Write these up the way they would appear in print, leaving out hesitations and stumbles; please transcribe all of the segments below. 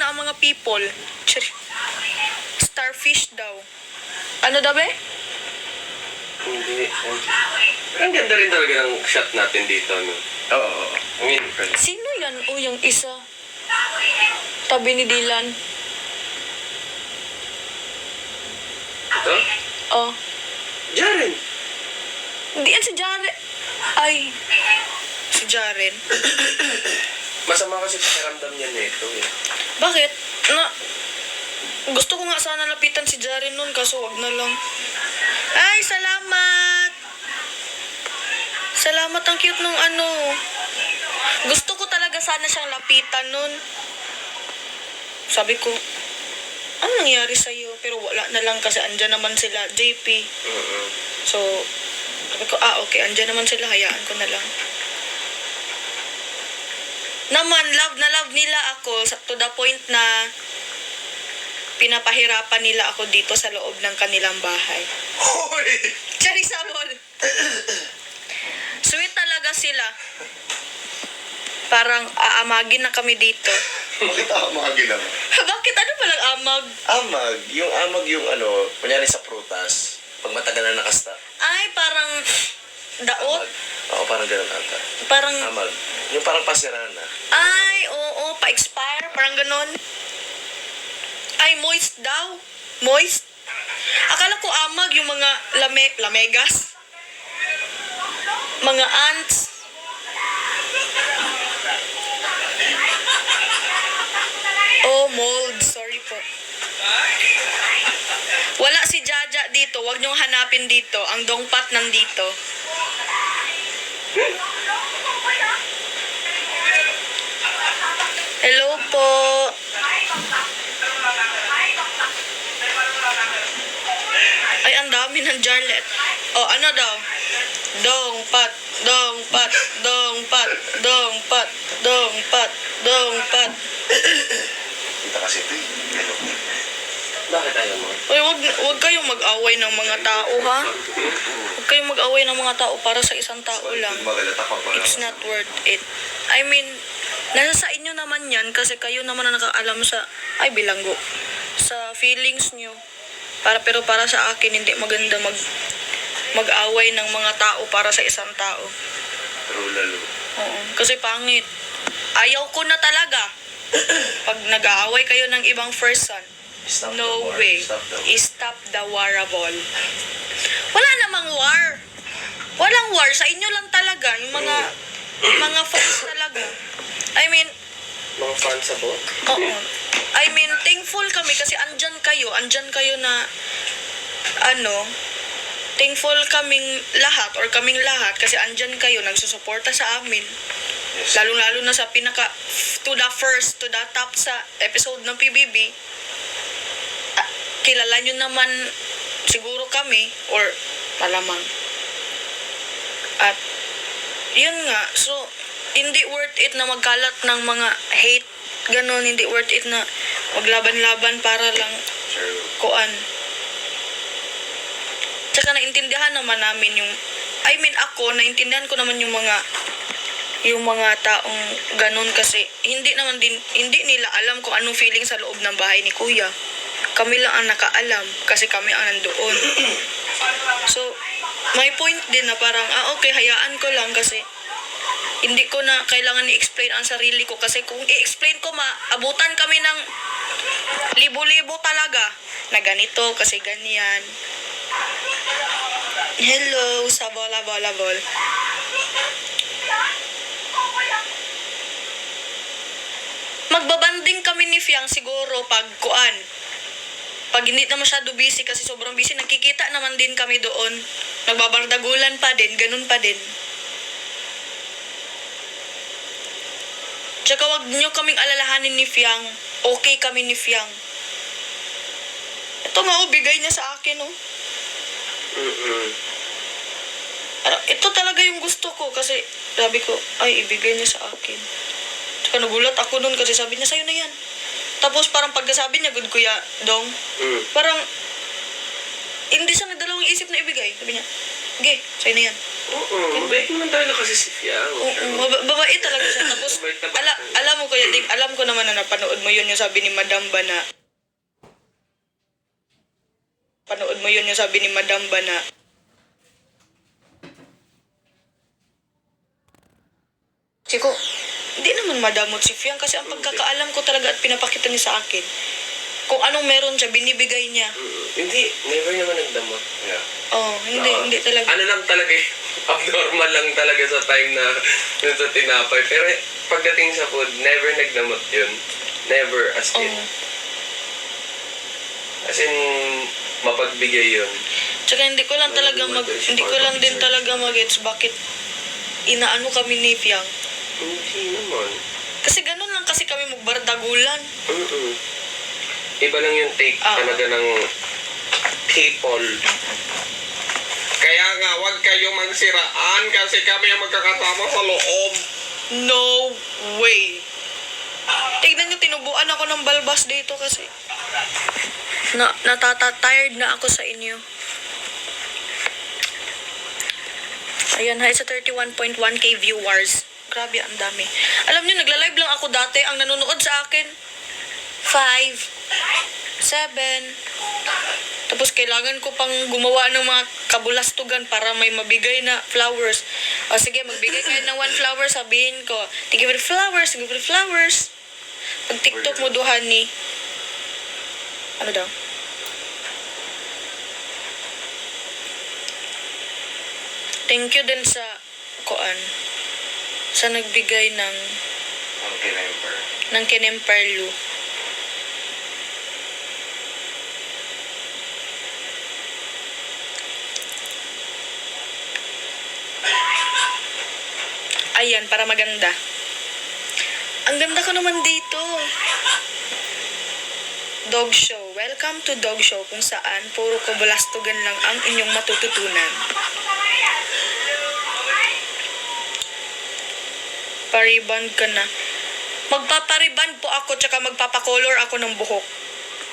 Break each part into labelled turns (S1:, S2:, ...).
S1: na ang mga people. Starfish daw. Ano daw be?
S2: Hindi. Ang ganda rin talaga ng shot natin dito, no? Oo. I mean,
S1: Sino yan? O, yung isa. Tabi ni Dylan.
S2: ito?
S1: Oh.
S2: Jaren!
S1: Hindi yan si Jaren. Ay. Si Jaren.
S2: Masama kasi pakiramdam niya nito, eh.
S1: Bakit? Gusto ko nga sana lapitan si Jaren nun, kaso wag na lang. Ay, salamat! Salamat, ang cute nung ano. Gusto ko talaga sana siyang lapitan nun. Sabi ko, ano nangyari sa'yo? Pero wala na lang kasi andyan naman sila, JP. So, sabi ko, okay, andyan naman sila, hayaan ko na lang. Naman, love na love nila ako to the point na pinapahirapan nila ako dito sa loob ng kanilang bahay.
S2: Hoy!
S1: Charisabol! Sweet talaga sila. Parang aamagin na kami dito.
S3: Bakit amag lang?
S1: Bakit? Ano palang amag?
S3: Amag yung ano, kunyari sa prutas, pag matagal na nakasta.
S1: Ay, parang daot?
S3: Amag. Oo, parang ganun ata.
S1: Parang,
S3: Amag. Yung parang pasira na.
S1: ay, oo, pa-expire, parang ganon. Ay, moist daw. Moist? Akala ko amag yung mga lamegas. Mga ants. Oh, mold. Sorry po. Wala si Jaja dito. Huwag niyong hanapin dito. Ang dongpat nandito. Hello po. Ay, ang dami ng Jarlet. Oh, ano daw? Dongpat, dongpat, dongpat, dongpat, dongpat, dongpat.
S3: Kita kasi ito eh. Hello.
S2: Bakit ayaw mo?
S1: Uy, wag kayong mag-away ng mga tao, ha? Huwag kayong mag-away ng mga tao para sa isang tao lang.
S3: Magalata pa pala.
S1: It's not worth it. I mean, nasa sa inyo naman yan kasi kayo naman na nakaalam sa, ay bilanggo, sa feelings nyo. Pero para sa akin, hindi maganda mag-away ng mga tao para sa isang tao.
S3: True lalo.
S1: Oo, kasi pangit. Ayaw ko na talaga. Pag nag-aaway kayo ng ibang person,
S3: Stop the
S1: no
S3: war.
S1: way.
S3: Stop the war.
S1: Stop the warable. Wala namang war. Walang war. Sa inyo lang talaga. Yung mga fans talaga. I mean,
S2: Mga fans ako?
S1: oo. I mean, thankful kami kasi andyan kayo. Andyan kayo na, thankful kaming lahat or kaming lahat kasi andyan kayo, nagsusuporta sa amin.
S3: Yes.
S1: Lalong-lalo na sa to the top sa episode ng PBB. Kilala nyo naman siguro kami or malamang. At yun nga, so hindi worth it na magkalat ng mga hate, ganon, hindi worth it na maglaban-laban para lang
S3: True.
S1: kuan. Tsaka naintindihan naman namin ako, naintindihan ko naman yung mga taong ganon kasi hindi nila alam kung anong feeling sa loob ng bahay ni Kuya. Kami lang ang nakaalam kasi kami ang nandoon. So, may point din na parang, okay, hayaan ko lang kasi hindi ko na kailangan i-explain ang sarili ko kasi kung i-explain ko, maabutan kami ng libo-libo talaga na ganito kasi ganyan. Hello, sa bola-bola-bol. Magbabanding kami ni Fiang siguro pag hindi na masyado busy kasi sobrang busy, nagkikita naman din kami doon. Nagbabardagulan pa din, ganun pa din. Tsaka wag nyo kaming alalahanin ni Fiang. Okay kami ni Fiang. Ito nga, bigay niya sa akin, Ito talaga yung gusto ko kasi sabi ko, ay, ibigay niya sa akin. Tsaka nagulat ako nun kasi sabi niya, sa'yo na yan. Tapos parang pagkasabi niya, good Kuya Dong, parang hindi siya nagdalawang isip na ibigay. Sabi niya, okay, sa'yo na yan.
S2: Oo, mabait naman talaga kasi si Fiang.
S1: Oo, mabait talaga siya. Tapos, alam mo Kuya Ding, alam ko naman na napanood mo yun yung sabi ni Madam ba na, Chiko, hindi naman madamot si Fiang kasi ang pagkakaalam ko talaga at pinapakita niya sa akin. Kung anong meron siya, binibigay niya.
S2: Hindi, never naman nagdamot.
S3: Yeah.
S1: Oh, hindi talaga.
S2: Ano lang talaga abnormal lang talaga sa time na yun sa tinapay. Pero pagdating sa food, never nagdamot yun. Never, as in.
S1: Oh.
S2: As in, mapagbigay yun.
S1: Tsaka hindi ko lang din talaga mag-gets bakit inaano kami ni Fiang.
S2: Hindi naman.
S1: Kasi ganun lang kasi kami magbardagulan.
S2: Iba lang yung take talaga ng people. Kaya nga, wag kayo magsiraan kasi kami ang magkakasama sa loob.
S1: No way. Tignan nyo, tinubuan ako ng balbas dito kasi tired na ako sa inyo. Ayan, hi sa 31.1k viewers. Grabe, ang dami. Alam nyo, nagla-live lang ako dati. Ang nanonood sa akin, 5, 7. Tapos kailangan ko pang gumawa ng mga kabulastugan para may mabigay na flowers. O sige, magbigay kayo ng 1 flower, sabihin ko, give it flowers. Pag TikTok mo duhan ni, ano daw? Thank you din sa sa nagbigay ng kinemperlo. Ayan, para maganda. Ang ganda ko naman dito. Dog show. Welcome to Dog Show kung saan puro kabulastugan lang ang inyong matututunan. Pariband ka na. Magpapariband po ako tsaka magpapakolor ako ng buhok.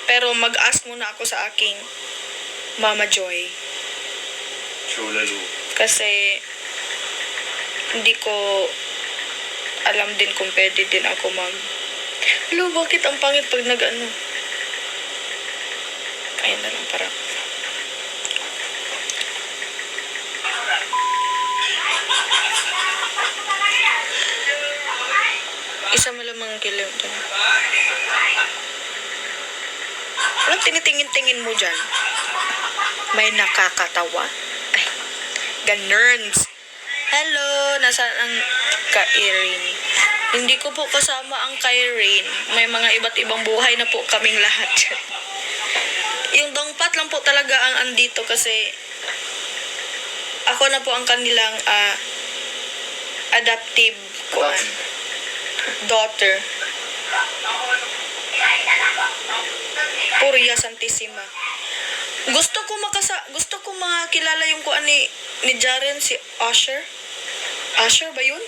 S1: Pero mag-ask muna ako sa aking Mama Joy.
S3: Chulalu.
S1: Kasi hindi ko alam din kung pwede din ako bakit ang pangit pag nag-ano? Ayan na lang para. Isa malamang kilim to. Anong tinitingin-tingin mo dyan? May nakakatawa? Ay, ganurns. Hello, nasaan ang Kairin? Hindi ko po kasama ang Kairin. May mga iba't ibang buhay na po kaming lahat dyan. Yung dongpat lang po talaga ang andito kasi ako na po ang kanilang adaptive daughter. Puria Santissima. Gusto ko makilala yung kuan ni Jaren, si Usher. Usher ba yun?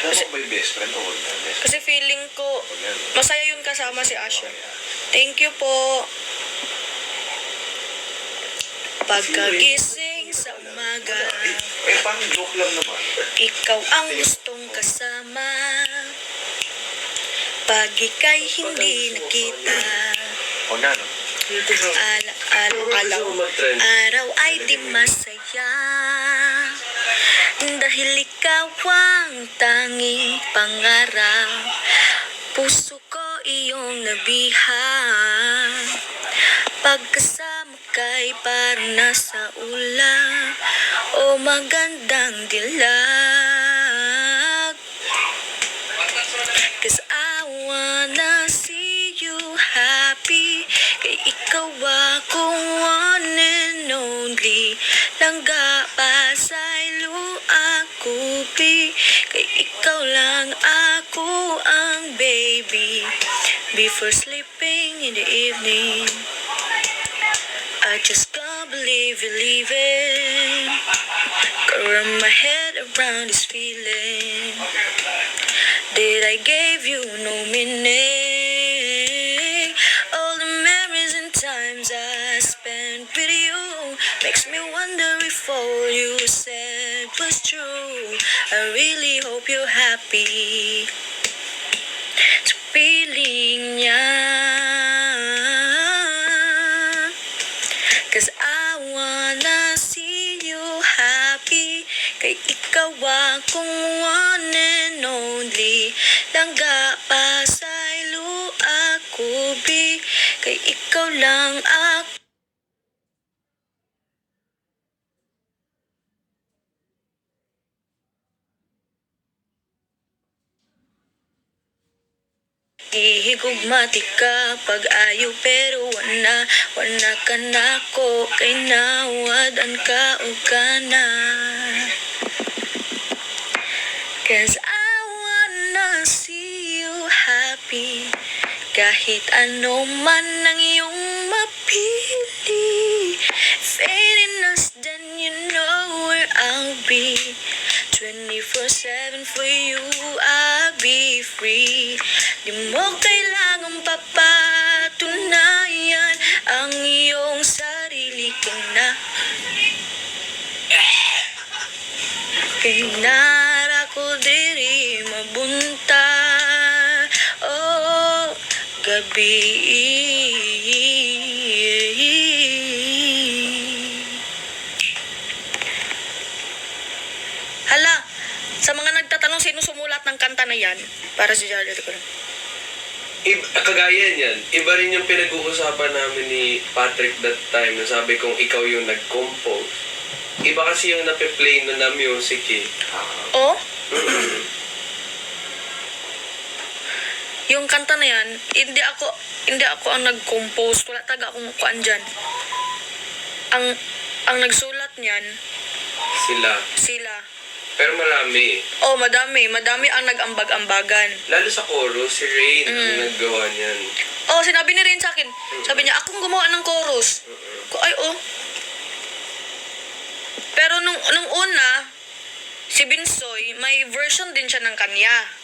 S3: Kasi ba yung best friend o
S1: Kasi feeling ko masaya yun kasama si Usher. Thank you po. Pagkagising sa umaga,
S3: parang joke lang naman.
S1: ikaw ang gustong kasama. Pag ika'y hindi nakita,
S3: O na, no?
S1: araw ay di masaya. Dahil ikaw ang tanging pangarap, puso ko iyong nabihag. Pagkasama kay parang nasa ulan o magandang dilag. 'Cause I wanna see you happy. Kay ikaw akong one and only. Langga pa sa ilo ako pi. Kay ikaw lang ako ang baby. Before sleeping in the evening, I just can't believe you're leaving. Gotta wrap my head around this feeling. Did I give you no meaning? All the memories and times I spent with you makes me wonder if all you said was is true. I really hope you're happy. Sa piling niya, 'cause I wanna see you happy. Kay ikaw akong one and only. Langga pa sa ilo ako, be. Kay ikaw lang ako. Ihigugmati ka pag-ayo pero wala ka na ko. Kay nawadan ka o ka na. 'Cause I wanna see you happy. Kahit ano man ang iyong mapili. Fading us, then you know where I'll be. 24/7 for you, I'll be free. Di mo kailangang papatunayan ang iyong sarili ko na. Kay nara ko diri mabunta. Oh, gabi. Hala, sa mga nagtatanong sino sumulat ng kanta na yan, para si Jarrett ko lang.
S2: Kagaya niyan, iba rin yung pinag-uusapan namin ni Patrick that time na sabi kong ikaw yung nag-compose. Iba kasi yung nape-play na music eh.
S1: Oh? Yung kanta na yan, hindi ako ang nag-compose. Wala taga akong kuan dyan. Ang nagsulat niyan, sila.
S2: Pero marami.
S1: Oh, madami ang nag-ambag-ambagan.
S2: Lalo sa chorus, si Rain ang naggawa niyan.
S1: Oh, sinabi ni Rain sa akin. Sabi niya, akong gumawa ng chorus. Ay, oh. Pero nung una, si Binsoy, may version din siya ng kanya.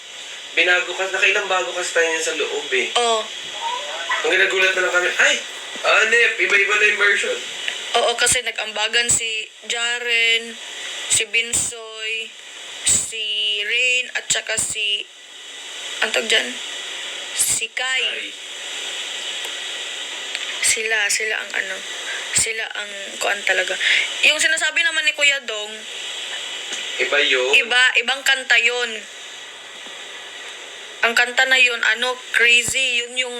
S2: Nakailang bago kasi tayo niyan sa loob eh.
S1: Oh.
S2: Ang ginagulat na lang kami, ay, Nep, iba-iba na yung version.
S1: Oo, kasi nag-ambagan si Jaren, si Binsoy, si Rain, at saka si... Ang tawag dyan? Si Kai. Sila ang kuan talaga. Yung sinasabi naman ni Kuya Dong,
S2: Iba yun.
S1: ibang kanta yun. Ang kanta na yun, crazy, yun yung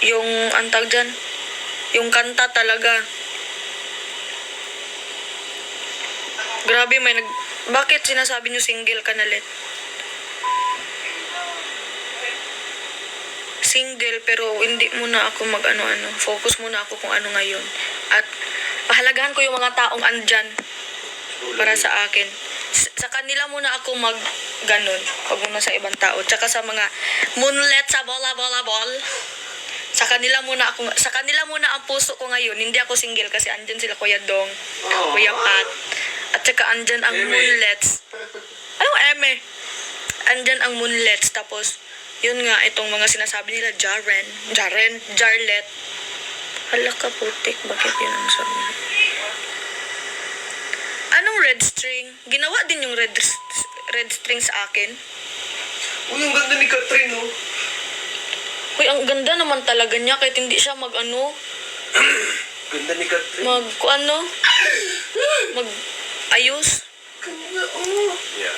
S1: yung antag dyan, yung kanta talaga. Grabe, bakit sinasabi nyo single ka na, Let? Single, pero hindi muna ako focus muna ako kung ano ngayon. At pahalagahan ko yung mga taong andyan para sa akin. Sa kanila muna ako ganon, pag muna sa ibang tao. Tsaka sa mga moonlet sa bola. Sa kanila muna ang puso ko ngayon. Hindi ako single kasi andyan sila Kuya Dong, Kuya Pat. At saka andyan ang moonlets. Anong eme? Andyan ang moonlets. Tapos, yun nga, itong mga sinasabi nila, Jarlet. Hala ka putik, bakit yun ang sabi? Anong red string? Ginawa din yung red string sa akin.
S2: Uy, ang ganda ni Catherine, oh.
S1: Uy, ang ganda naman talaga niya kahit hindi siya
S2: Ganda ni Catherine.
S1: ayos.
S2: Ganda, oh.
S3: Yeah.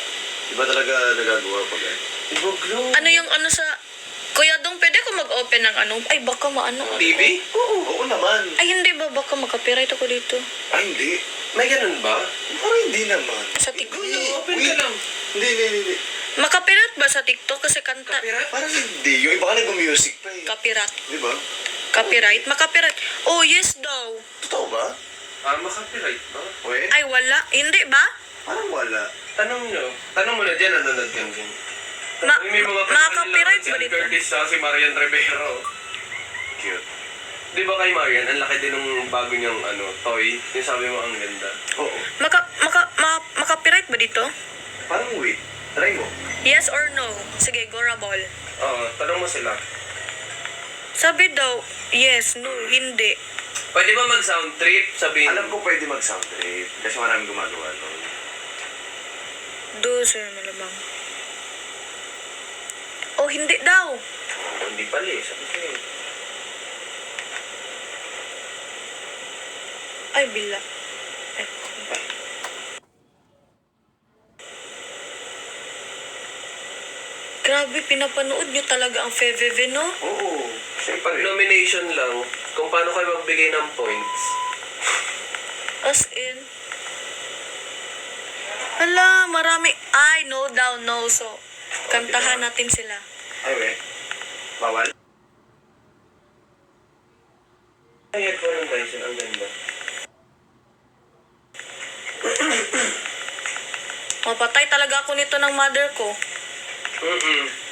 S3: Iba talaga nagagawa pag
S2: Iba glow.
S1: Sa... Kuya Dong, pwede ko mag-open ng ay baka
S2: TV?
S3: Oo naman.
S1: Ay, hindi ba? Baka makapiright ako dito.
S3: Ay, hindi.
S2: May ganun ba?
S3: Parang hindi naman.
S1: Sa TikTok.
S2: Open ka lang.
S3: Hindi.
S1: Makapiright ba sa TikTok? Kasi kanta.
S2: Copyright?
S3: Parang hindi. Yung iba ka nag-music pa eh.
S1: Copyright.
S3: Di ba?
S1: Copyright? Makapiright. Oh, yes daw.
S3: Totoo ba?
S2: Makapiright ba?
S3: Wait.
S1: Ay, wala. Hindi ba?
S3: Parang wala.
S2: Tanong mo na dyan, nanonood ka din. May mga
S1: Makaka-copyright
S2: si
S1: ba
S2: Ann
S1: dito?
S2: Curtis sa si Marian Rivero.
S3: Cute.
S2: Di ba kay Marian, ang laki din ng bago niyang toy? Yung sabi mo, ang ganda.
S3: Oo.
S1: Makapiright ba dito?
S3: Parang wait. Try mo.
S1: Yes or no? Sige, go Rabol.
S2: Oo, tanong mo sila.
S1: Sabi daw, yes, no, hindi.
S2: Pwede ba mag-sound trip? Sabihin.
S3: Alam ko pwede mag-sound trip kasi maraming gumagawa nun.
S1: Do, sir, malamang. Oh, hindi daw.
S2: Hindi pala eh. Sabi ko eh.
S1: Ay, bila. Ay, grabe, pinapanood nyo talaga ang FEVEVE, no?
S3: Oo,
S2: Pag
S3: syempre.
S2: nomination lang, kung paano kayo magbigay ng points.
S1: As in. Hala, marami. Ay, no daw, no. So, kantahan natin sila.
S3: Ay, we. Bawal?
S2: Ay, headphone ng Dyson, ang ganda.
S1: Mapatay talaga ako nito ng mother ko.
S2: Mm-mm.